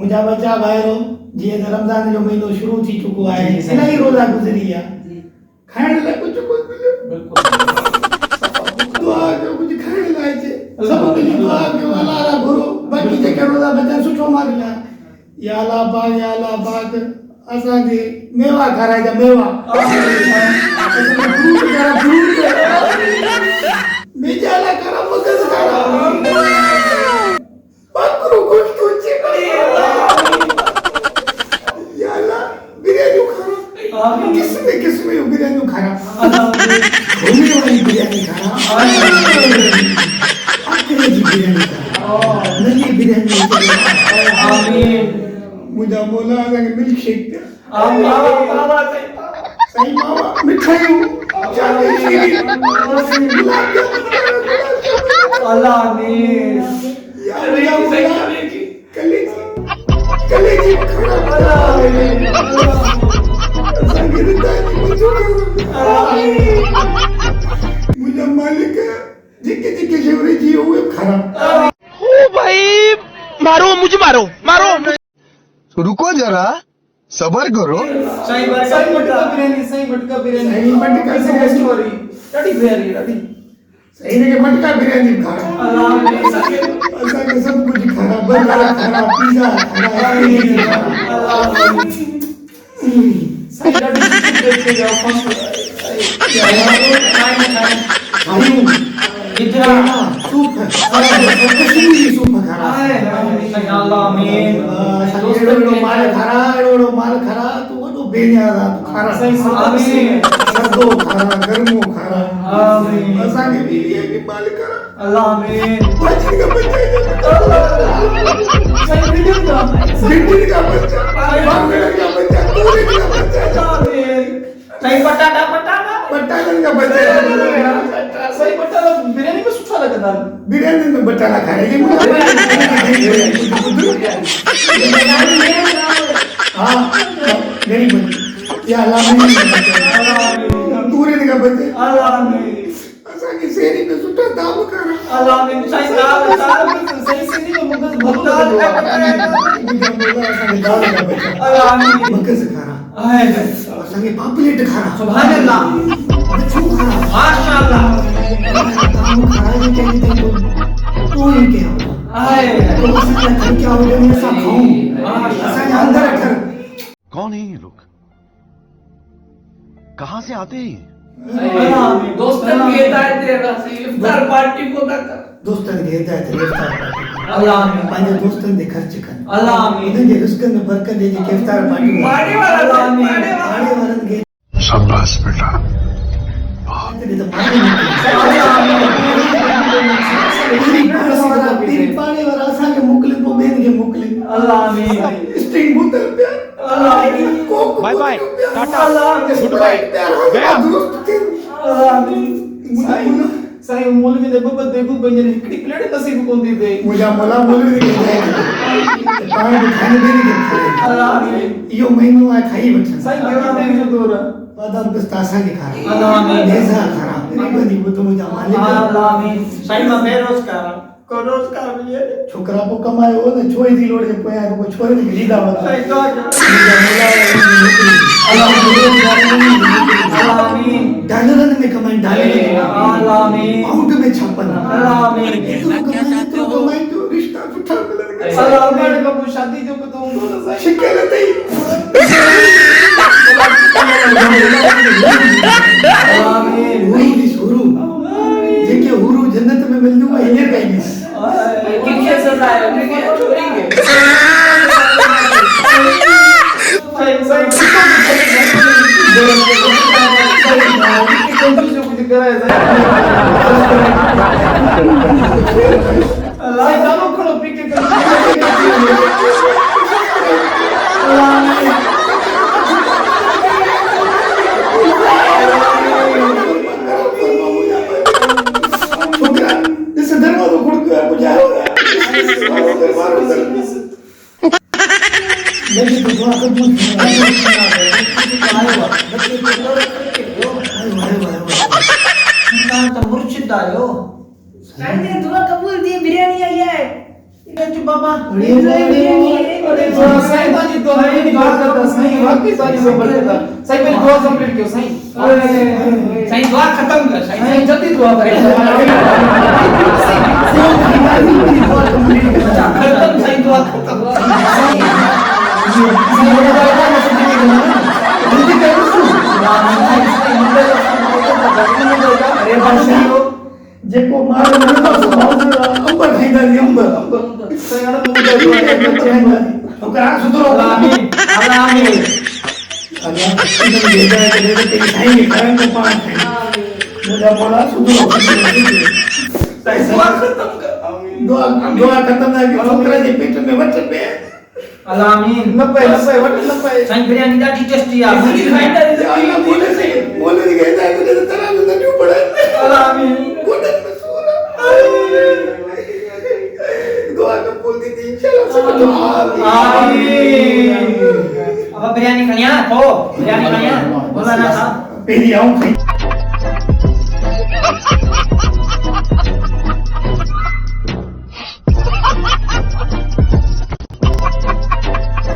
मुझा बच्चा ॿाहिरो जीअं त रमज़ान जो महीनो शुरू थी चुको आहे इलाही रोज़ा गुज़री विया खाइण लाइ कुझु कोन मिलियो दुआ कयो कुझु खाइण लाइ अचे सभु मिली दुआ कयो अलाह रा घुरो बाक़ी जेके रोज़ा बचा सुठो मां मिलिया या अलाह पाक असांखे मेवा खाराइजा मेवा फ्रूट बीजा लाइ करा मगज़ खारा बकरो गोश्त अचे या अलाह बिरयानी खारा किस्म बिरयानी खारा होने वाली बिरयानी खारा आखिरी जी बिरयानी खारा नई बिरयानी आमीन मुझा मौला असांखे मिल्क शेक दे सही मावा मिठाइयूं चाहे अल्लाह आमीन या अल्लाह कलेजी खाना अल्लाह आमीन असांखे रिदायत मंज़ूर आमीन मुझा मालिक जेके शेवरे जी उहे खाना ओ भाई मारो मुझे मारो रुको जरा सबर करो सही मटका बिरयानी सही मटका स्टोरी ॾाढी प्यारी ॾाढी सही ने मटका बिरयानी खाना अल्लाह असांखे सभु कुझु खाना बर्गर खाना पिज़्ज़ा खाना सही ॾाढी सुठी जाओ इतना सूप कश्मीरी सूप खाना अल्लाह आमीन एड़ो माल खाना तू वॾो बेनियाज़ आहे तू खाना सही आमीन सर्दो खाना गर्मो खाना आमीन असांखे बि वीआईपी माल खाना अल्लाह आमीन बचन का बच्चा सही वीडियो का भिंडी का बच्चा बांगड़ का बच्चा तोरी का बच्चा आमीन सही पटाटा बटालन का बच्चा सही पटाटा बिरयानी में सुठा लगता है बिरयानी में बटाला खाएंगे हाँ मेरी बच्ची या अल्लाह तूरे का बच्चे असांखे सेरी में सुठा दाम करा अल्लाह में सही दाल सही सेरी में मगज भरता अल्लाह में मगज खाना असांखे पापलेट खाना सुभान अल्लाह छू खाना माशाअल्लाह दाम खाए के तो ही क्या आए तो असांखे घर क्या हो गया मैं सब खाऊं असांखे अंदर रख कौन है ये लोग कहां से आते हैं दोस्तन की हिदायत है इफ्तार पार्टी को ना कर दोस्तन की हिदायत है इफ्तार पार्टी अल्लाह आमीन पंहिंजे दोस्तन दे ख़र्च कनि अल्लाह आमीन उन्हनि जे रिस्क में बरकत ॾे जेके इफ्तार पार्टी पाड़े वाला आमीन पाड़े वारनि खे शाबाश बेटा पाड़े वारा असांखे मोकिलिन पोइ ॿियनि खे मोकिलिन अल्लाह आमीन स्टिंग बोतल पिया अल्लाह आमीन bye bye tata good bye गया दोस्त थे अल्लाह आमीन सही मौलवी ने बब्बत देखो बंजन हिकड़ी प्लेट नसीब कोन दी दे मुझा मोला मौलवी खे पाण खे खाने देने के अल्लाह आमीन इहो महीनो आहे खाई वठनि सही मेवा दे जो दौर बादाम पिस्ता असांखे खाराए अल्लाह आमीन लेज़ा खाराए ग़रीबनी ॿुधो मुंहिंजा मालिक अल्लाह आमीन सही में बेरोजगार को रोजगार मिले छोकरा पोइ कमायो हो न छोई थी लोड़ जे पोयां को छोरे खे ॾींदा वठा सही तो अल्लाह आमीन डॉलरनि में कमाइन डॉलरनि में अल्लाह आमीन पाउंड में छापनि अल्लाह आमीन कमाइन जो रिश्ता सुठा मिलनि अल्लाह आमीन को शादी जो को तो सही शिकल अथई आमीन हुरू ॾिस हुरू जेके हुरू जन्नत में मिलंदियूं आहे हींअर काई ॾिस किथे सजा है लेकिन चोरी के अल्लाह जानो खड़ो पी के मुर्शिद आयो दुआ कबूल थी बिरयानी आई है बाबा अरे साईं ताजी दुआ नहीं करता साईं वाकई ताजी सबर करता साईं पहले दुआ कंप्लीट कयो साईं साईं दुआ खत्म कर साईं जल्दी दुआ करे खत्म साईं दुआ खत्म अरे बादशाह जेको मार मिलंदो सो अंब खाईंदा नी अंब साईं हाणे मूं ॿुधायो छोकरा सुधरो आमीन आमीन अल्लाह तुम देदा है कि तेरी खाएंगे करन को पान मुझे बोला सुधरो दुआ खत्म कर आमीन दुआ खत्म ना कि छोकरा जे पेट में वट पे आमीन न पे वट न पे साईं बिरयानी ॾाढी टेस्टी आहे खाईंदा अल्लाह बोले से कहता है तुझे तरह में नहीं पड़े आमीन गोदन में सो रहा दुआ कबूल की थी इंशाल्लाह सब आमीन अब बिरयानी खणिया तो बिरयानी खणिया बोला ना साहब पहली आऊं